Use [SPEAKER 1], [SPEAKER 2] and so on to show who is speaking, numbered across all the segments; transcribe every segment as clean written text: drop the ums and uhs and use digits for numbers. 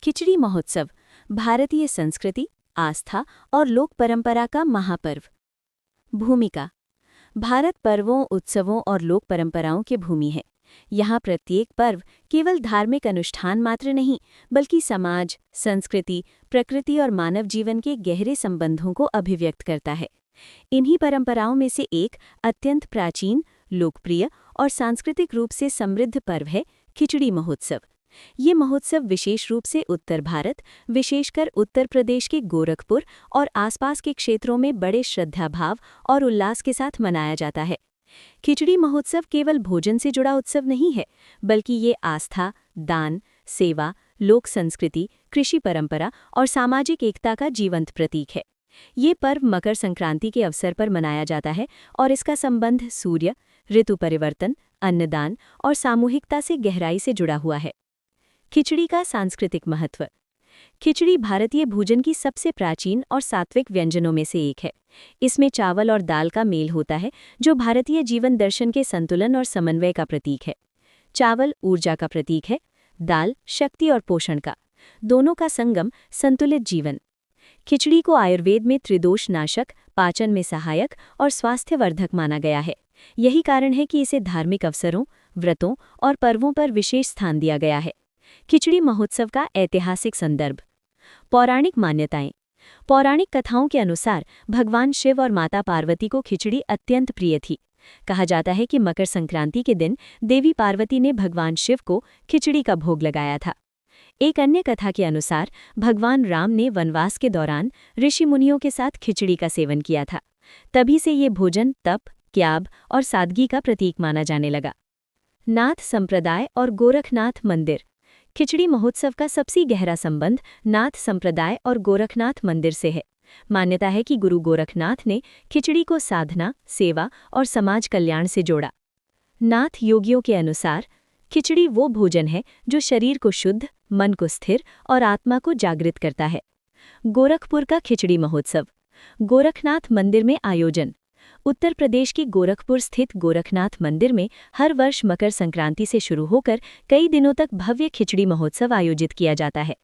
[SPEAKER 1] खिचड़ी महोत्सव भारतीय संस्कृति, आस्था और लोक परंपरा का महापर्व। भूमिका। भारत पर्वों, उत्सवों और लोक परंपराओं की भूमि है। यहाँ प्रत्येक पर्व केवल धार्मिक अनुष्ठान मात्र नहीं, बल्कि समाज, संस्कृति, प्रकृति और मानव जीवन के गहरे संबंधों को अभिव्यक्त करता है। इन्हीं परंपराओं में से एक अत्यंत प्राचीन, लोकप्रिय और सांस्कृतिक रूप से समृद्ध पर्व है खिचड़ी महोत्सव। ये महोत्सव विशेष रूप से उत्तर भारत, विशेषकर उत्तर प्रदेश के गोरखपुर और आसपास के क्षेत्रों में बड़े श्रद्धाभाव और उल्लास के साथ मनाया जाता है। खिचड़ी महोत्सव केवल भोजन से जुड़ा उत्सव नहीं है, बल्कि ये आस्था, दान, सेवा, लोक संस्कृति, कृषि परंपरा और सामाजिक एकता का जीवंत प्रतीक है। ये पर्व मकर संक्रांति के अवसर पर मनाया जाता है और इसका संबंध सूर्य, ऋतु परिवर्तन, अन्नदान और सामूहिकता से गहराई से जुड़ा हुआ है। खिचड़ी का सांस्कृतिक महत्व। खिचड़ी भारतीय भोजन की सबसे प्राचीन और सात्विक व्यंजनों में से एक है। इसमें चावल और दाल का मेल होता है, जो भारतीय जीवन दर्शन के संतुलन और समन्वय का प्रतीक है। चावल ऊर्जा का प्रतीक है, दाल शक्ति और पोषण का, दोनों का संगम संतुलित जीवन। खिचड़ी को आयुर्वेद में त्रिदोष नाशक, पाचन में सहायक और स्वास्थ्यवर्धक माना गया है। यही कारण है कि इसे धार्मिक अवसरों, व्रतों और पर्वों पर विशेष स्थान दिया गया है। खिचड़ी महोत्सव का ऐतिहासिक संदर्भ। पौराणिक मान्यताएं। पौराणिक कथाओं के अनुसार भगवान शिव और माता पार्वती को खिचड़ी अत्यंत प्रिय थी। कहा जाता है कि मकर संक्रांति के दिन देवी पार्वती ने भगवान शिव को खिचड़ी का भोग लगाया था। एक अन्य कथा के अनुसार भगवान राम ने वनवास के दौरान ऋषि मुनियों के साथ खिचड़ी का सेवन किया था। तभी से ये भोजन तप, त्याग और सादगी का प्रतीक माना जाने लगा। नाथ संप्रदाय और गोरखनाथ मंदिर। खिचड़ी महोत्सव का सबसे गहरा संबंध नाथ संप्रदाय और गोरखनाथ मंदिर से है। मान्यता है कि गुरु गोरखनाथ ने खिचड़ी को साधना, सेवा और समाज कल्याण से जोड़ा। नाथ योगियों के अनुसार खिचड़ी वो भोजन है जो शरीर को शुद्ध, मन को स्थिर और आत्मा को जागृत करता है। गोरखपुर का खिचड़ी महोत्सव। गोरखनाथ मंदिर में आयोजन। उत्तर प्रदेश के गोरखपुर स्थित गोरखनाथ मंदिर में हर वर्ष मकर संक्रांति से शुरू होकर कई दिनों तक भव्य खिचड़ी महोत्सव आयोजित किया जाता है।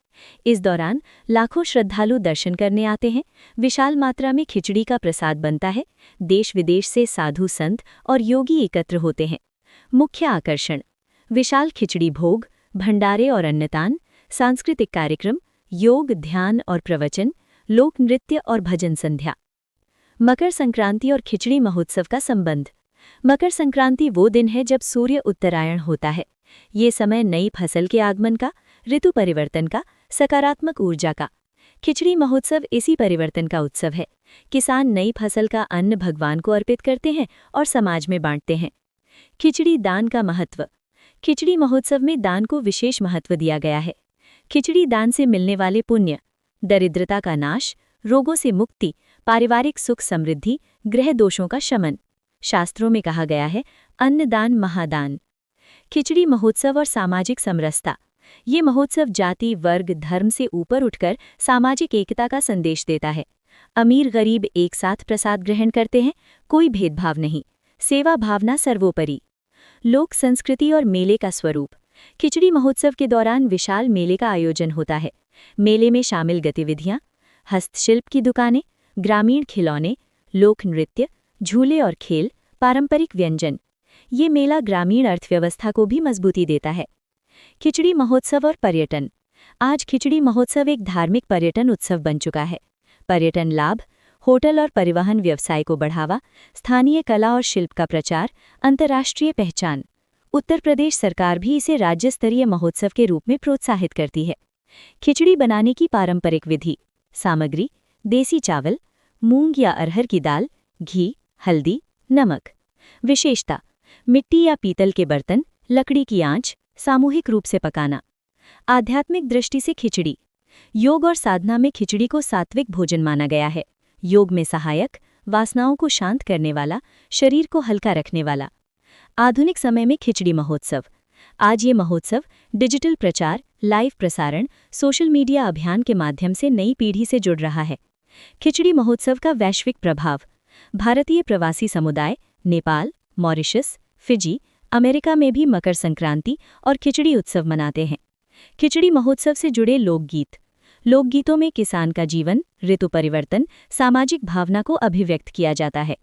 [SPEAKER 1] इस दौरान लाखों श्रद्धालु दर्शन करने आते हैं, विशाल मात्रा में खिचड़ी का प्रसाद बनता है, देश विदेश से साधु संत और योगी एकत्र होते हैं। मुख्य आकर्षण: विशाल खिचड़ी भोग, भंडारे और अन्नदान, सांस्कृतिक कार्यक्रम, योग, ध्यान और प्रवचन, लोक नृत्य और भजन संध्या। मकर संक्रांति और खिचड़ी महोत्सव का संबंध। मकर संक्रांति वो दिन है जब सूर्य उत्तरायण होता है। ये समय नई फसल के आगमन का, ऋतु परिवर्तन का, सकारात्मक ऊर्जा का। खिचड़ी महोत्सव इसी परिवर्तन का उत्सव है। किसान नई फसल का अन्न भगवान को अर्पित करते हैं और समाज में बांटते हैं। खिचड़ी दान का महत्व। खिचड़ी महोत्सव में दान को विशेष महत्व दिया गया है। खिचड़ी दान से मिलने वाले पुण्य: दरिद्रता का नाश, रोगों से मुक्ति, पारिवारिक सुख समृद्धि, ग्रह दोषों का शमन। शास्त्रों में कहा गया है, अन्नदान महादान। खिचड़ी महोत्सव और सामाजिक समरसता। ये महोत्सव जाति, वर्ग, धर्म से ऊपर उठकर सामाजिक एकता का संदेश देता है। अमीर गरीब एक साथ प्रसाद ग्रहण करते हैं, कोई भेदभाव नहीं, सेवा भावना सर्वोपरि। लोक संस्कृति और मेले का स्वरूप। खिचड़ी महोत्सव के दौरान विशाल मेले का आयोजन होता है। मेले में शामिल गतिविधियां: हस्तशिल्प की दुकानें, ग्रामीण खिलौने, लोक नृत्य, झूले और खेल, पारंपरिक व्यंजन। ये मेला ग्रामीण अर्थव्यवस्था को भी मजबूती देता है। खिचड़ी महोत्सव और पर्यटन। आज खिचड़ी महोत्सव एक धार्मिक पर्यटन उत्सव बन चुका है। पर्यटन लाभ: होटल और परिवहन व्यवसाय को बढ़ावा, स्थानीय कला और शिल्प का प्रचार, अंतर्राष्ट्रीय पहचान। उत्तर प्रदेश सरकार भी इसे राज्य स्तरीय महोत्सव के रूप में प्रोत्साहित करती है। खिचड़ी बनाने की पारंपरिक विधि। सामग्री: देसी चावल, मूंग या अरहर की दाल, घी, हल्दी, नमक। विशेषता: मिट्टी या पीतल के बर्तन, लकड़ी की आंच, सामूहिक रूप से पकाना। आध्यात्मिक दृष्टि से खिचड़ी। योग और साधना में खिचड़ी को सात्विक भोजन माना गया है। योग में सहायक, वासनाओं को शांत करने वाला, शरीर को हल्का रखने वाला। आधुनिक समय में खिचड़ी महोत्सव। आज ये महोत्सव डिजिटल प्रचार, लाइव प्रसारण, सोशल मीडिया अभियान के माध्यम से नई पीढ़ी से जुड़ रहा है। खिचड़ी महोत्सव का वैश्विक प्रभाव। भारतीय प्रवासी समुदाय नेपाल, मॉरिशस, फिजी, अमेरिका में भी मकर संक्रांति और खिचड़ी उत्सव मनाते हैं। खिचड़ी महोत्सव से जुड़े लोकगीत। लोकगीतों में किसान का जीवन, ऋतु परिवर्तन, सामाजिक भावना को अभिव्यक्त किया जाता है।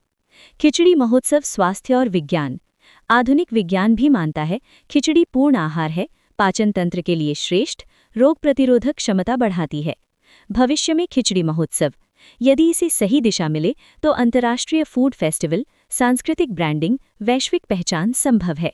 [SPEAKER 1] खिचड़ी महोत्सव स्वास्थ्य और विज्ञान। आधुनिक विज्ञान भी मानता है खिचड़ी पूर्ण आहार है, पाचन तंत्र के लिए श्रेष्ठ, रोग प्रतिरोधक क्षमता बढ़ाती है। भविष्य में खिचड़ी महोत्सव, यदि इसे सही दिशा मिले तो अंतर्राष्ट्रीय फूड फेस्टिवल, सांस्कृतिक ब्रांडिंग, वैश्विक पहचान संभव है।